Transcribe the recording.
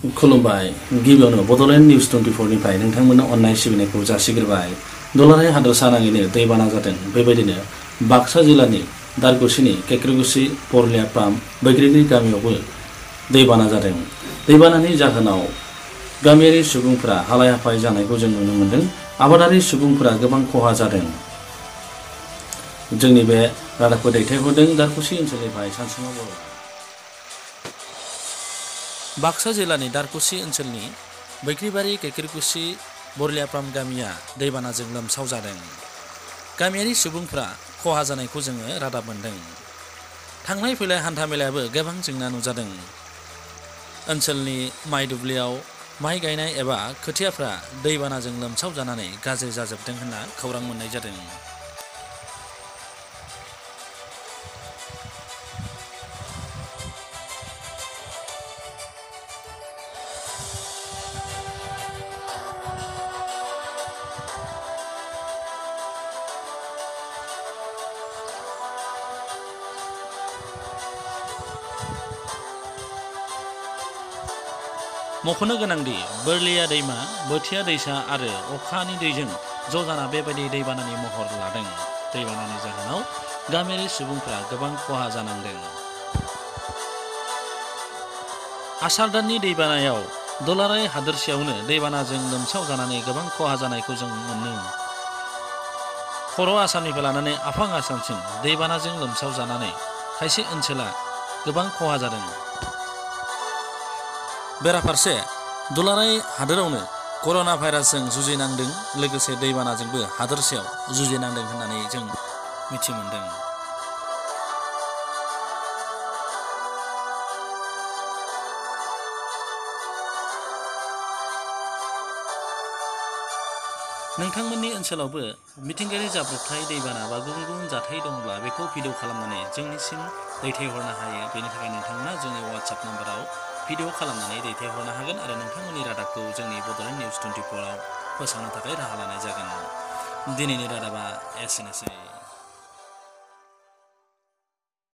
खुलुमबाय गिबियावनो बड'लेण्ड निउज 24 निफ्राय नोंथांमोननो अननाय सिबिनायखौ जासिग्रोबाय। दुलाराय हादोरसा नाङैनो दैबाना जादों। बेबायदिनो बाक्सा जिल्लानि दारगुसिनि केकरगुसि परलियाफ्राम बैग्रिनि गामियावबो दैबाना जादों। दैबानानि जाहोनाव गामियारि सुबुंफोरा हालाय हाफाय जानायखौ जों नुनो मोन्दों। आबादारि सुबुंफोरा गोबां खहा जादों। जोंनि बे रादाबखौ दैथायहरदों दारगुसि ओनसोलनिफ्राय सानसुमा बर'। बाक्सा जिल्लानि दारगुसि ओनसोलनि बैग्रिबारि केकरगुसि बरलियाफ्राम गामिया दैबानाजों लोमसावजादों। गामियारि सुबुंफ्रा खहा जानायखौ जोङो रादाब मोन्दों। थांलाय फैलाय हान्था मेलायाबो गोबां जेंना नुजादों। ओनसोलनि माइ दुब्लियाव माइ गायनाय एबा खोथियाफ्रा दैबानाजों लोमसावजानानै गाज्रि जाजोबदों होनना खौरां मोननाय जादों। मख'नो गोनांदि बोरलिया दैमा, बोथिया दैसा आरो अखानि दैजों ज' जाना बेबायदि दैबानानि महर लादों। दैबानानि जाहोनाव गामियारि सुबुंफ्रा गोबां खहा जानांदों। आसार दाननि दैबानायाव दुलाराय हादोरसायावनो दैबानाजों लोमसाव जानानै गोबां खहा जानायखौ जों मोनो। खर' आसामनिफ्राय लानानै आफां आसामसिम दैबानाजों लोमसाव जानानै खायसे ओनसोला गोबां खहा जादों। बेराफारसे दुलाराय हादोरावनो कर'ना भाइरासजों जुजिनांदों, लोगोसे दैबानाजोंबो हादोरसायाव जुजिनांदों होननानै जों मिथि मोन्दों। नोंथांमोननि ओनसोलावबो मिथिंगायारि जाब्रबथाय दैबाना बा गुबुन गुबुन जाथाय दंब्ला बेखौ भिडिअ खालामनानै जोंनिसिम दैथायहरनो हायो। बेनि थाखाय नोंथांमोना जोंनि वाट्सएप नाम्बाराव भिडिअ खालामनानै दैथायहरनो हागोन आरो नोंथांमोननि रादाबखौ जोंनि बड'लेण्ड निउज 24 आव फोसावनो थाखाय राहा लानाय जागोन। दिनैनि रादाबा एसेनोसै।